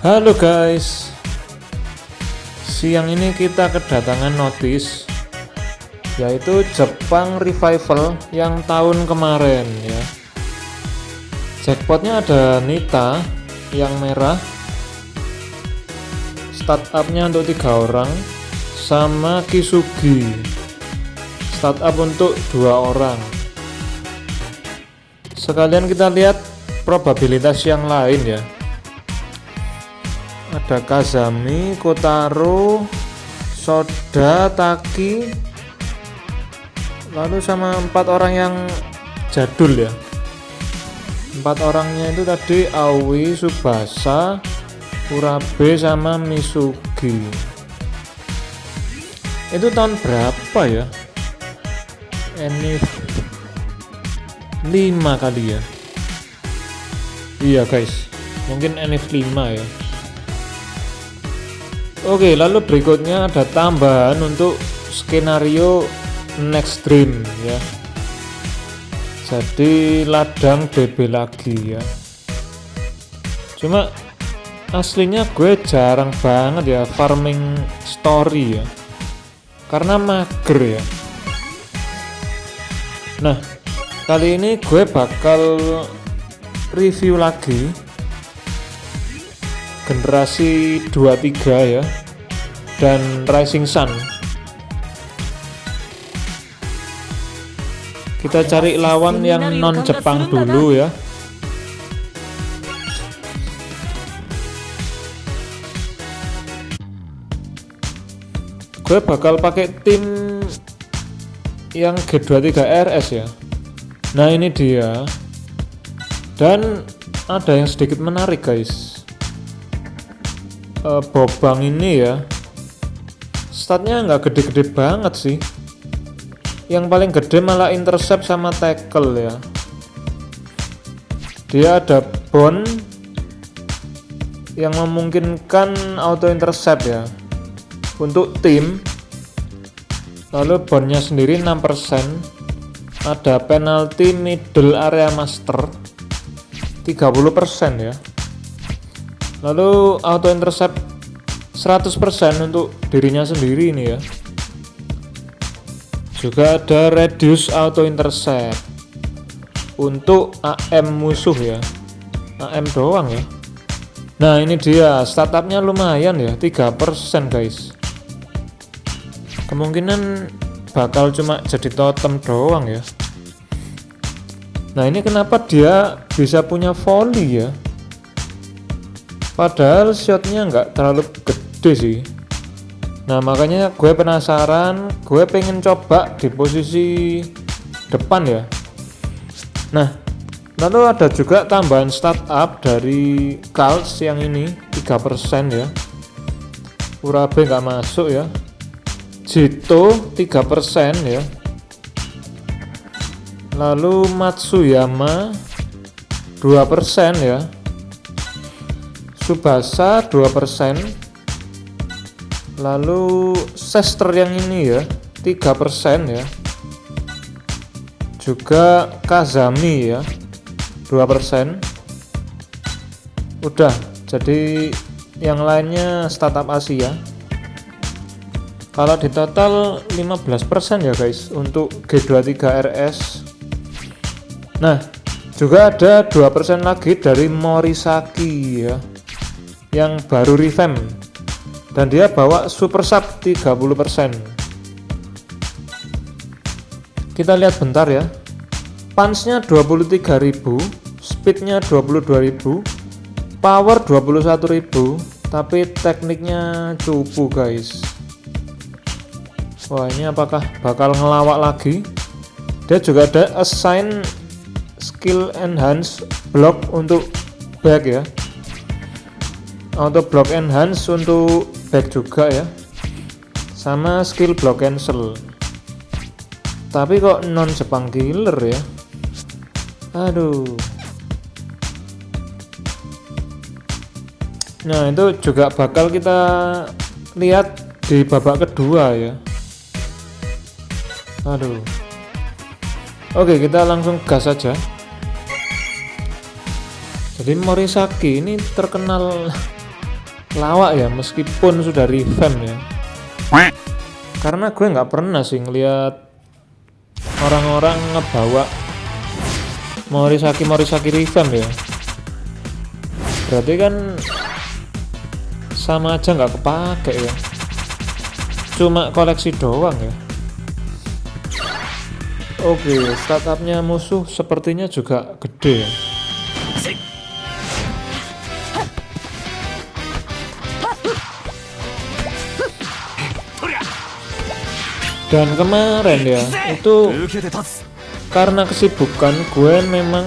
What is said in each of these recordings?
Halo guys, siang ini kita kedatangan notis yaitu Jepang Revival yang tahun kemarin ya. Jackpotnya ada Nita yang merah, startupnya untuk 3 orang, sama Kisugi startup untuk 2 orang. Sekalian kita lihat probabilitas yang lain ya. Ada Kazami, Kotaro, Soda, Taki, lalu sama 4 orang yang jadul ya. 4 orangnya itu tadi Aoi, Subasa, Urabe sama Misugi. Itu tahun berapa ya? Enif 5 kali ya. Iya guys, mungkin Enif 5 ya. Oke, lalu berikutnya ada tambahan untuk skenario Next Dream ya. Jadi ladang BB lagi ya. Cuma aslinya gue jarang banget ya farming story ya, karena mager ya. Nah, kali ini gue bakal review lagi generasi 23 ya, dan Rising Sun. Kita cari lawan yang non Jepang dulu ya. Gue bakal pakai tim yang G23 RS ya. Nah ini dia. Dan ada yang sedikit menarik guys. Bobang ini ya, statnya nggak gede-gede banget sih. Yang paling gede malah intercept sama tackle ya. Dia ada bond yang memungkinkan auto intercept ya untuk tim. Lalu bondnya sendiri 6%. Ada penalti middle area master 30% ya. Lalu auto intercept 100% untuk dirinya sendiri ini ya. Juga ada reduce auto intercept untuk AM musuh ya. AM doang ya. Nah ini dia, startupnya lumayan ya, 3% guys. Kemungkinan bakal cuma jadi totem doang ya. Nah ini kenapa dia bisa punya volley ya, padahal shotnya nggak terlalu gede sih. Nah makanya gue penasaran, gue pengen coba di posisi depan ya. Nah lalu ada juga tambahan startup dari Cults yang ini 3% ya. Urabe nggak masuk ya. Jito 3% ya. Lalu Matsuyama 2% ya. Subasa 2%. Lalu Sester yang ini ya 3% ya. Juga Kazami ya 2%. Udah, jadi yang lainnya startup Asia. Kalau di total 15% ya guys untuk G23 RS. Nah, juga ada 2% lagi dari Morisaki ya, yang baru revamp, dan dia bawa super sub 30%. Kita lihat bentar ya. Punch-nya 23.000, speed-nya 22.000, power 21.000, tapi tekniknya cupu guys. Wah, ini apakah bakal ngelawak lagi? Dia juga ada assign skill enhance block untuk back ya. Auto block enhance untuk back juga ya, sama skill block cancel. Tapi kok non Jepang killer ya. Aduh. Nah itu juga bakal kita lihat di babak kedua ya. Aduh. Oke, kita langsung gas aja. Jadi Morisaki ini terkenal lawak ya meskipun sudah revamp ya, karena gue nggak pernah sih ngeliat orang-orang ngebawa Morisaki revamp ya. Berarti kan sama aja nggak kepake ya, cuma koleksi doang ya. Oke, startupnya musuh sepertinya juga gede ya. Dan kemarin ya, itu karena kesibukan gue memang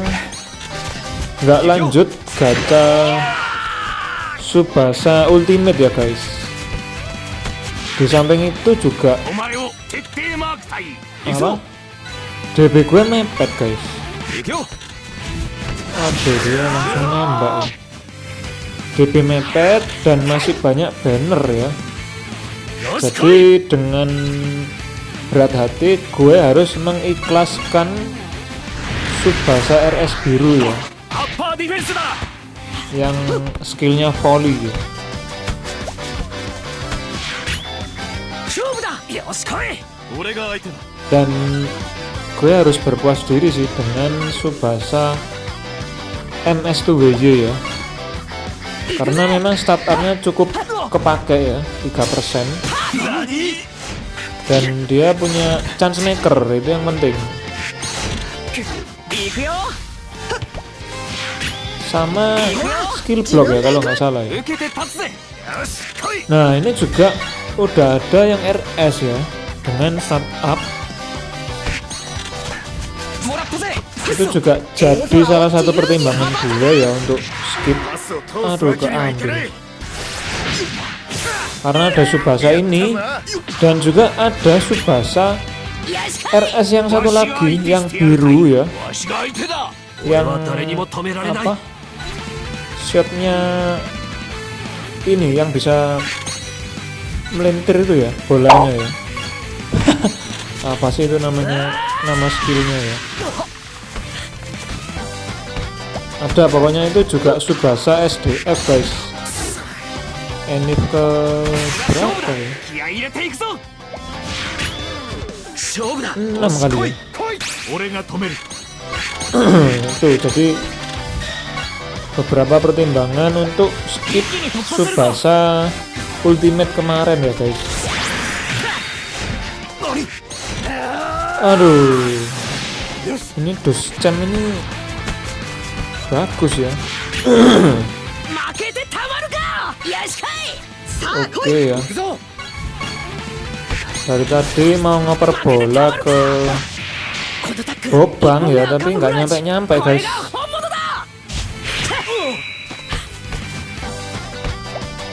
nggak lanjut gacha Tsubasa Ultimate ya guys. Di samping itu juga apa? DB gue mepet guys. Aduh, dia langsung nembak ya. DB mepet dan masih banyak banner ya. Jadi dengan berat hati gue harus mengikhlaskan Tsubasa RS biru ya, yang skillnya volley ya. Dan gue harus berpuas diri sih dengan Tsubasa MS2WY ya, karena memang startupnya cukup kepake ya, 3%. Dan dia punya chance maker, itu yang penting. Sama skill block ya kalau nggak salah ya. Nah ini juga udah ada yang RS ya, dengan startup. Itu juga jadi salah satu pertimbangan gue ya untuk skip. Aduh, keambil. Karena ada Tsubasa ini dan juga ada Tsubasa RS yang satu lagi yang biru ya, yang apa, shotnya ini yang bisa melintir itu ya, bolanya ya. Apa sih itu namanya, nama skillnya ya, ada pokoknya. Itu juga Tsubasa SDF guys. Enif ke berapa ya? 6 kali ya. Tuh, jadi beberapa pertimbangan untuk skip Tsubasa Ultimate kemarin ya guys. Aduh, ini Doscam ini bagus ya. Oke ya, dari tadi mau ngoper bola ke Bobang ya, tapi nggak nyampe guys.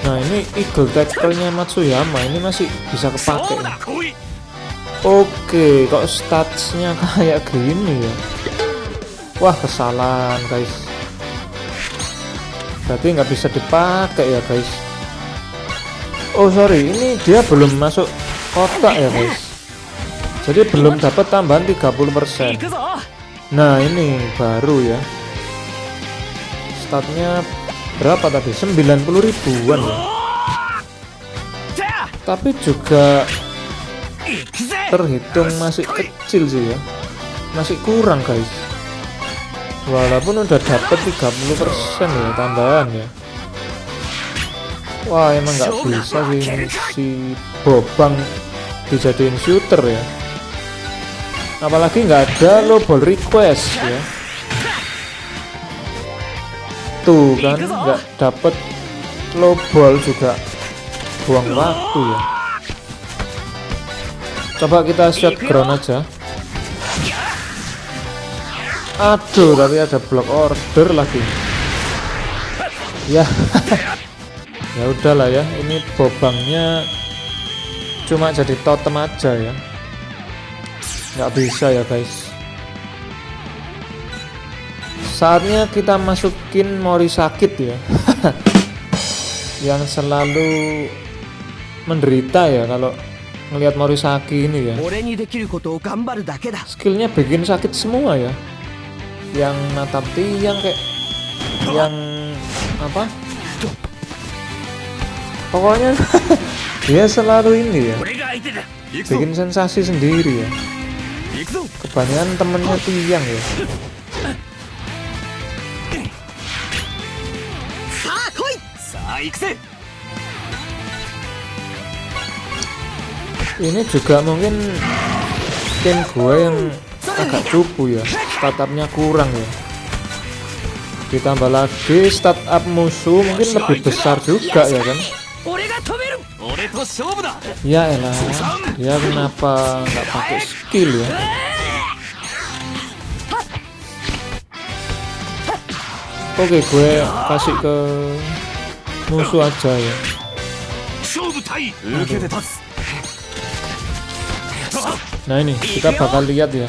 Nah ini Eagle Tackle-nya Matsuyama ini masih bisa kepake nih. Oke, kok statsnya kayak gini ya. Wah, kesalahan guys, berarti nggak bisa dipakai ya guys. Oh sorry, ini dia belum masuk kotak ya guys, jadi belum dapat tambahan 30%. Nah ini baru ya, statnya berapa tadi, 90 ribuan ya, tapi juga terhitung masih kecil sih ya, masih kurang guys, walaupun udah dapat 30% ya tambahan ya. Wah emang nggak bisa sih si Bobang dijadiin shooter ya, apalagi nggak ada low ball request ya. Tuh kan nggak dapet low ball juga, buang waktu ya. Coba kita shot ground aja. Aduh, tapi ada block order lagi ya. Ya udahlah ya, ini Bobangnya cuma jadi totem aja ya, nggak bisa ya guys. Saatnya kita masukin Morisaki ya. Yang selalu menderita ya kalau ngelihat Morisaki ini ya, skillnya bikin sakit semua ya, yang natap tiang kayak yang apa, Pokoknya dia selalu ini ya, bikin sensasi sendiri ya. Kebanyakan temennya tiang ya. Ini juga mungkin tim gue yang agak cupu ya, startupnya kurang ya. Ditambah lagi startup musuh mungkin lebih besar juga ya kan. Ya elah, dia kenapa nggak pakai skill ya? Oke, gue kasih ke musuh aja ya. Nah ini kita bakal lihat ya.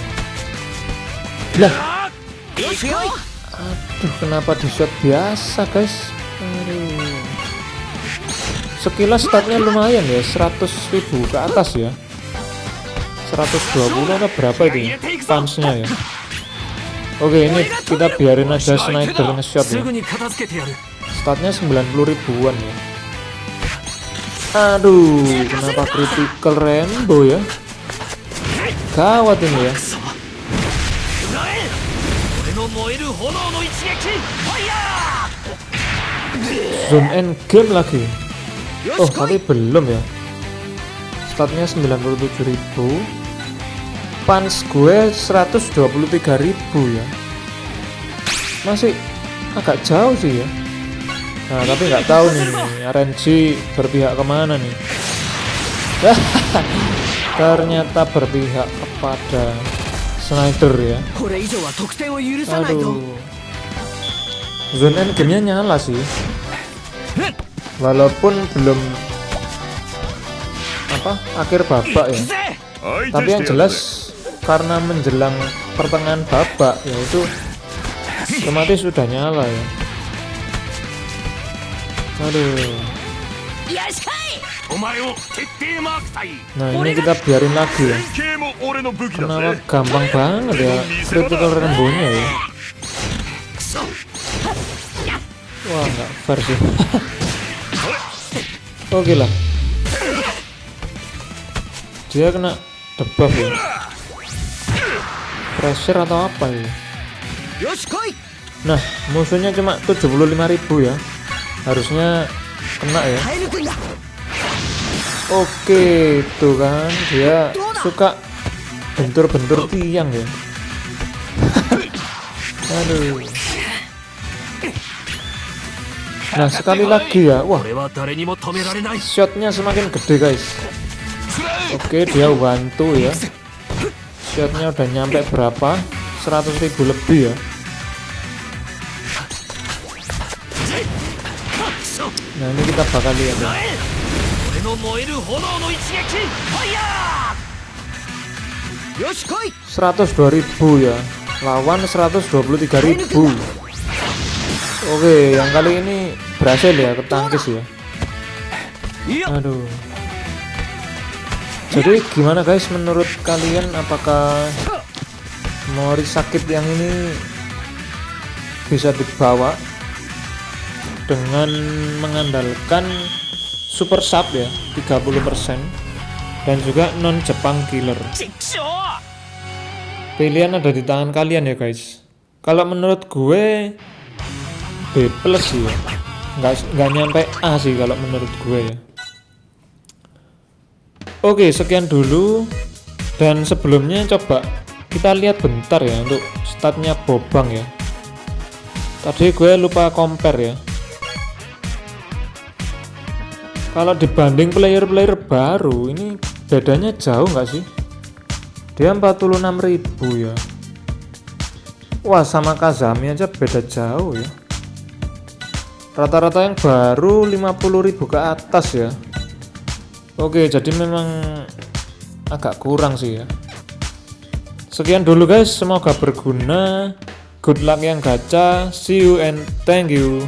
Lah, aduh kenapa di shot biasa guys? Aduh. Sekilas statnya lumayan ya, 100.000 ke atas ya. 120 atau berapa itu ya, punch-nya ya. Oke, ini kita biarin aja sniper nge-shot ya. Statnya 90 ribuan ya. Aduh, kenapa critical rainbow ya? Gawat ini ya. Zone end game lagi. Oh, tapi belum ya. Statnya 97.000. Punch gue 123.000 ya. Masih agak jauh sih ya. Nah, tapi nggak tahu nih RNG berpihak kemana nih. Ternyata berpihak kepada Snyder ya. Aduh. Zone end game-nya nyala sih. Walaupun belum akhir babak ya. Tapi yang jelas karena menjelang pertengahan babak yaitu otomatis sudah nyala ya. Aduh. Nah ini kita biarin lagi ya. Kenapa gampang banget ya critical rainbow-nya ya. Wah nggak fair sih. Oke lah. Dia kena debuff ya. Pressure atau apa ya. Nah musuhnya cuma 75.000 ya. Harusnya kena ya. Oke, tuh kan dia suka bentur-bentur tiang ya. Aduh. Nah sekali lagi ya, wah, shotnya semakin gede guys. Oke, dia bantu ya. Shotnya udah nyampe berapa? 100.000 lebih ya. Nah ini kita bakal lihat ya. 102.000 ya, lawan 123.000. Oke, yang kali ini berhasil ya, ketangkis ya. Aduh. Jadi gimana guys menurut kalian, apakah Mori sakit yang ini bisa dibawa dengan mengandalkan super sub ya 30% dan juga non Jepang killer? Pilihan ada di tangan kalian ya guys. Kalau menurut gue B+ sih ya, nggak nyampe A sih kalau menurut gue ya. Oke, sekian dulu, dan sebelumnya coba kita lihat bentar ya untuk statnya Bobang ya. Tadi gue lupa compare ya. Kalau dibanding player-player baru ini bedanya jauh nggak sih? Dia 46.000 ya. Wah, sama Kazami aja beda jauh ya. Rata-rata yang baru 50.000 ke atas ya. Oke, jadi memang agak kurang sih ya. Sekian dulu guys, semoga berguna. Good luck yang gacha. See you and thank you.